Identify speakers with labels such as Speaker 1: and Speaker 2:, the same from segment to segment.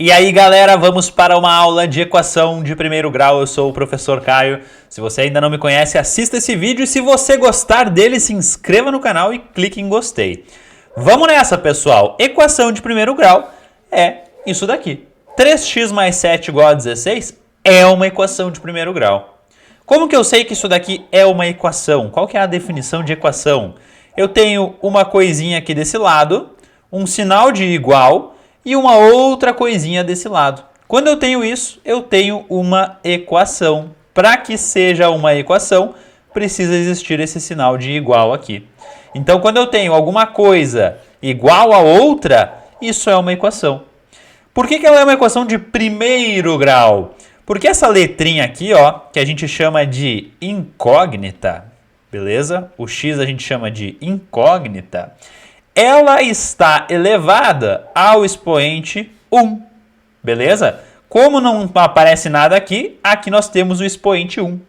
Speaker 1: E aí, galera, vamos para uma aula de equação de primeiro grau. Eu sou o professor Caio. Se você ainda não me conhece, assista esse vídeo e se você gostar dele, se inscreva no canal e clique em gostei. Vamos nessa, pessoal. Equação de primeiro grau é isso daqui. 3x mais 7 igual a 16 é uma equação de primeiro grau. Como que eu sei que isso daqui é uma equação? Qual que é a definição de equação? Eu tenho uma coisinha aqui desse lado, um sinal de igual e uma outra coisinha desse lado. Quando eu tenho isso, eu tenho uma equação. Para que seja uma equação, precisa existir esse sinal de igual aqui. Então, quando eu tenho alguma coisa igual a outra, isso é uma equação. Por que ela é uma equação de primeiro grau? Porque essa letrinha aqui, ó, que a gente chama de incógnita, beleza? O x a gente chama de incógnita. Ela está elevada ao expoente 1, beleza? Como não aparece nada aqui, aqui nós temos o expoente 1,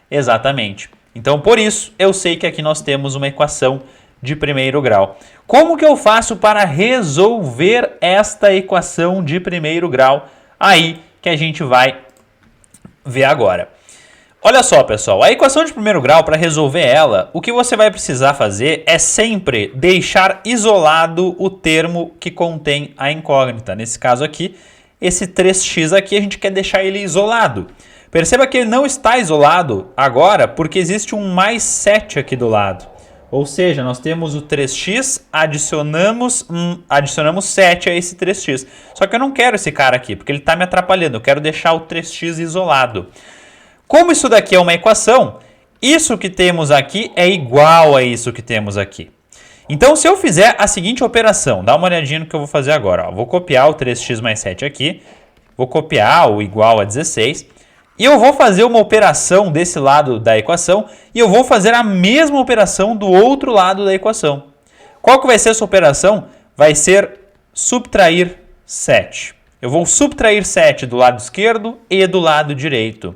Speaker 1: exatamente. Então, por isso, eu sei que aqui nós temos uma equação de primeiro grau. Como que eu faço para resolver esta equação de primeiro grau? Aí que a gente vai ver agora. Olha só, pessoal, a equação de primeiro grau, para resolver ela, o que você vai precisar fazer é sempre deixar isolado o termo que contém a incógnita. Nesse caso aqui, esse 3x aqui, a gente quer deixar ele isolado. Perceba que ele não está isolado agora porque existe um mais 7 aqui do lado. Ou seja, nós temos o 3x, adicionamos 7 a esse 3x. Só que eu não quero esse cara aqui, porque ele está me atrapalhando. Eu quero deixar o 3x isolado. Como isso daqui é uma equação, isso que temos aqui é igual a isso que temos aqui. Então, se eu fizer a seguinte operação, dá uma olhadinha no que eu vou fazer agora. Ó. Vou copiar o 3x mais 7 aqui, vou copiar o igual a 16, e eu vou fazer uma operação desse lado da equação, e eu vou fazer a mesma operação do outro lado da equação. Qual que vai ser essa operação? Vai ser subtrair 7. Eu vou subtrair 7 do lado esquerdo e do lado direito.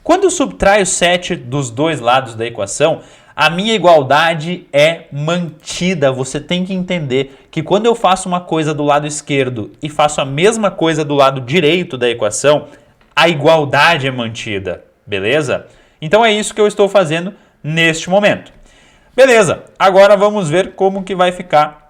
Speaker 1: Quando eu subtraio 7 dos dois lados da equação, a minha igualdade é mantida. Você tem que entender que quando eu faço uma coisa do lado esquerdo e faço a mesma coisa do lado direito da equação, a igualdade é mantida, beleza? Então é isso que eu estou fazendo neste momento. Beleza, agora vamos ver como que vai ficar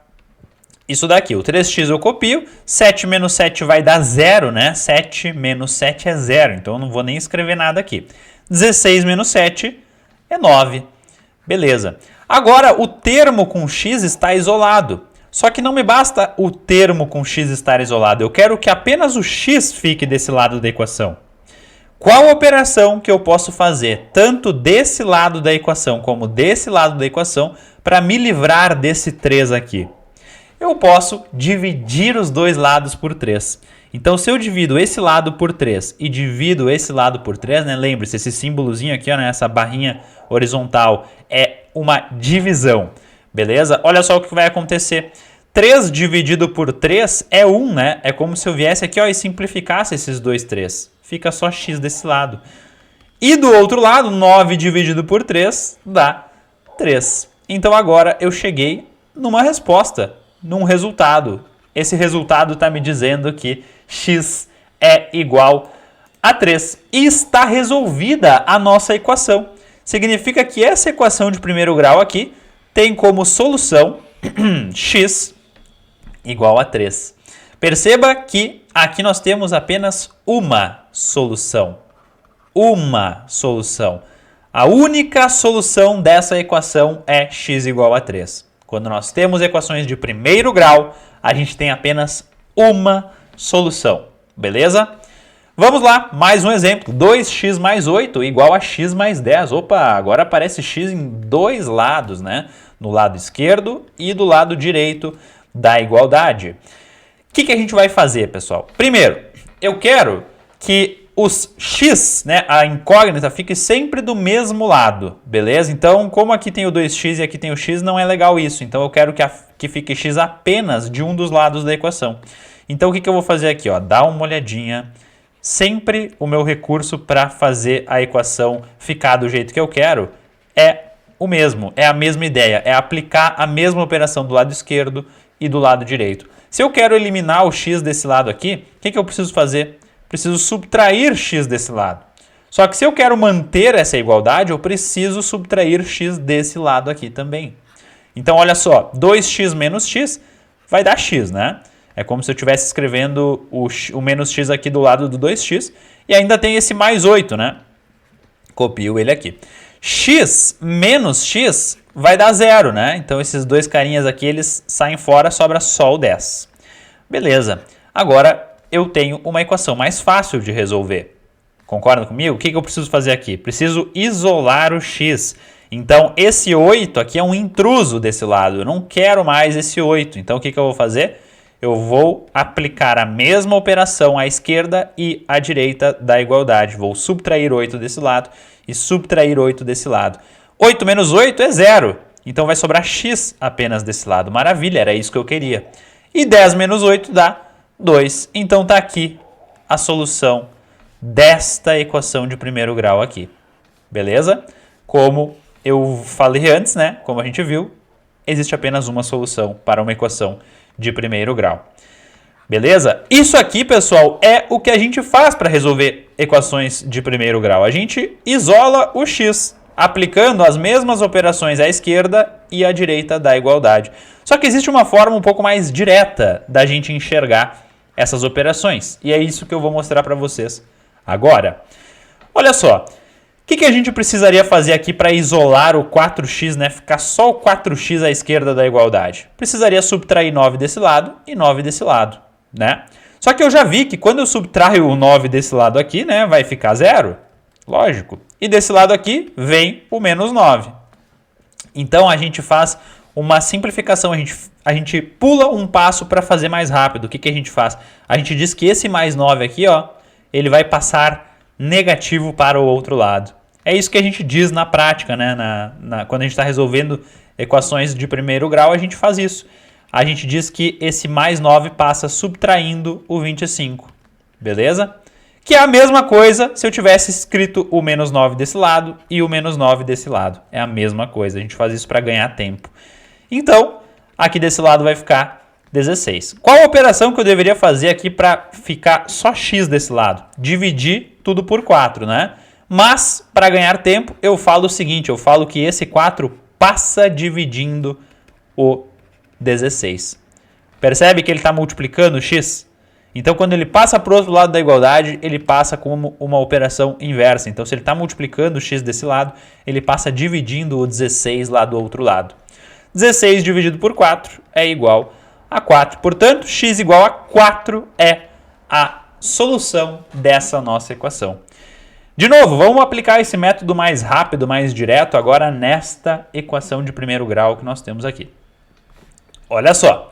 Speaker 1: isso daqui. O 3x eu copio, 7 menos 7 vai dar 0, né? 7 menos 7 é 0, então eu não vou nem escrever nada aqui. 16 menos 7 é 9. Beleza. Agora, o termo com x está isolado. Só que não me basta o termo com x estar isolado. Eu quero que apenas o x fique desse lado da equação. Qual operação que eu posso fazer, tanto desse lado da equação como desse lado da equação, para me livrar desse 3 aqui? Eu posso dividir os dois lados por 3. Então, se eu divido esse lado por 3 e divido esse lado por 3, né? Lembre-se, esse símbolozinho aqui, ó, né? Essa barrinha horizontal é uma divisão, beleza? Olha só o que vai acontecer. 3 dividido por 3 é 1, né? É como se eu viesse aqui, ó, e simplificasse esses dois 3. Fica só x desse lado. E do outro lado, 9 dividido por 3 dá 3. Então, agora eu cheguei numa resposta, num resultado. Esse resultado está me dizendo que x é igual a 3. E está resolvida a nossa equação. Significa que essa equação de primeiro grau aqui tem como solução x igual a 3. Perceba que aqui nós temos apenas uma solução. Uma solução. A única solução dessa equação é x igual a 3. Quando nós temos equações de primeiro grau, a gente tem apenas uma solução, beleza? Vamos lá, mais um exemplo. 2x mais 8 igual a x mais 10. Opa, agora aparece x em dois lados, né? No lado esquerdo e do lado direito da igualdade. O que a gente vai fazer, pessoal? Primeiro, eu quero que os x, né, a incógnita, fique sempre do mesmo lado, beleza? Então, como aqui tem o 2x e aqui tem o x, não é legal isso. Então, eu quero que fique x apenas de um dos lados da equação. Então, o que eu vou fazer aqui? Ó? Dá uma olhadinha. Sempre o meu recurso para fazer a equação ficar do jeito que eu quero é o mesmo, é a mesma ideia, é aplicar a mesma operação do lado esquerdo e do lado direito. Se eu quero eliminar o x desse lado aqui, o que eu preciso fazer? Preciso subtrair x desse lado. Só que se eu quero manter essa igualdade, eu preciso subtrair x desse lado aqui também. Então, olha só, 2x menos x vai dar x, né? É como se eu estivesse escrevendo o menos x aqui do lado do 2x. E ainda tem esse mais 8, né? Copio ele aqui. X menos x vai dar 0, né? Então, esses dois carinhas aqui, eles saem fora, sobra só o 10. Beleza. Agora, eu tenho uma equação mais fácil de resolver. Concorda comigo? O que eu preciso fazer aqui? Preciso isolar o x. Então, esse 8 aqui é um intruso desse lado. Eu não quero mais esse 8. Então, o que eu vou fazer? Eu vou aplicar a mesma operação à esquerda e à direita da igualdade. Vou subtrair 8 desse lado e subtrair 8 desse lado. 8 menos 8 é 0. Então, vai sobrar x apenas desse lado. Maravilha, era isso que eu queria. E 10 menos 8 dá 2. Então, está aqui a solução desta equação de primeiro grau aqui. Beleza? Como eu falei antes, né? Como a gente viu, existe apenas uma solução para uma equação de primeiro grau. Beleza? Isso aqui, pessoal, é o que a gente faz para resolver equações de primeiro grau. A gente isola o x, aplicando as mesmas operações à esquerda e à direita da igualdade. Só que existe uma forma um pouco mais direta da gente enxergar essas operações. E é isso que eu vou mostrar para vocês agora. Olha só. O que a gente precisaria fazer aqui para isolar o 4x, né? Ficar só o 4x à esquerda da igualdade? Precisaria subtrair 9 desse lado e 9 desse lado, né? Só que eu já vi que quando eu subtraio o 9 desse lado aqui, né? Vai ficar 0. Lógico. E desse lado aqui vem o menos 9. Então a gente faz uma simplificação. A gente pula um passo para fazer mais rápido. O que a gente faz? A gente diz que esse mais 9 aqui, ó, ele vai passar negativo para o outro lado. É isso que a gente diz na prática, né? Quando a gente está resolvendo equações de primeiro grau, a gente faz isso. A gente diz que esse mais 9 passa subtraindo o 25. Beleza? Que é a mesma coisa se eu tivesse escrito o menos 9 desse lado e o menos 9 desse lado. É a mesma coisa. A gente faz isso para ganhar tempo. Então, aqui desse lado vai ficar 16. Qual a operação que eu deveria fazer aqui para ficar só x desse lado? Dividir tudo por 4, né? Mas, para ganhar tempo, eu falo o seguinte, eu falo que esse 4 passa dividindo o 16. Percebe que ele está multiplicando o x? Então, quando ele passa para o outro lado da igualdade, ele passa como uma operação inversa. Então, se ele está multiplicando o x desse lado, ele passa dividindo o 16 lá do outro lado. 16 dividido por 4 é igual a 4. Portanto, x igual a 4 é a solução dessa nossa equação. De novo, vamos aplicar esse método mais rápido, mais direto agora nesta equação de primeiro grau que nós temos aqui. Olha só,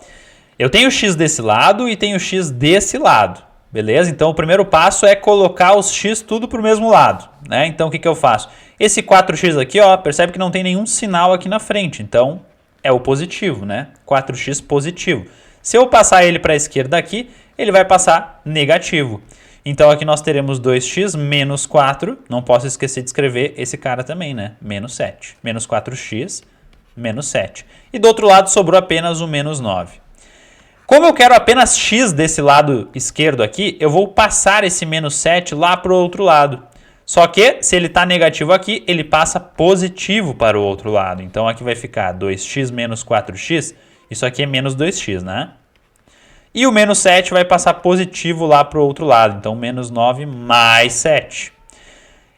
Speaker 1: eu tenho x desse lado e tenho x desse lado, beleza? Então, o primeiro passo é colocar os x tudo para o mesmo lado, né? Então, o que eu faço? Esse 4x aqui, ó, percebe que não tem nenhum sinal aqui na frente, então é o positivo, né? 4x positivo. Se eu passar ele para a esquerda aqui, ele vai passar negativo. Então, aqui nós teremos 2x menos 4. Não posso esquecer de escrever esse cara também, né? Menos 7. Menos 4x, menos 7. E do outro lado sobrou apenas o menos 9. Como eu quero apenas x desse lado esquerdo aqui, eu vou passar esse menos 7 lá para o outro lado. Só que, se ele está negativo aqui, ele passa positivo para o outro lado. Então, aqui vai ficar 2x menos 4x. Isso aqui é menos 2x, né? E o menos 7 vai passar positivo lá para o outro lado. Então, menos 9 mais 7.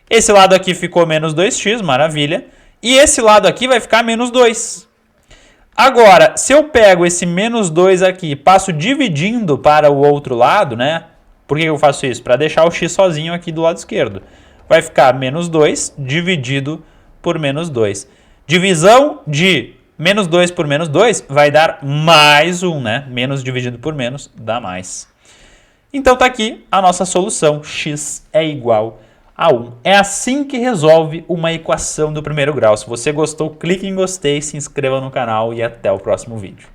Speaker 1: Esse lado aqui ficou menos 2x, maravilha. E esse lado aqui vai ficar menos 2. Agora, se eu pego esse menos 2 aqui e passo dividindo para o outro lado, né? Por que eu faço isso? Para deixar o x sozinho aqui do lado esquerdo. Vai ficar menos 2 dividido por menos 2. Divisão de menos 2 por menos 2 vai dar mais 1, né? Menos dividido por menos dá mais. Então tá aqui a nossa solução. X é igual a 1. É assim que resolve uma equação do primeiro grau. Se você gostou, clique em gostei, se inscreva no canal e até o próximo vídeo.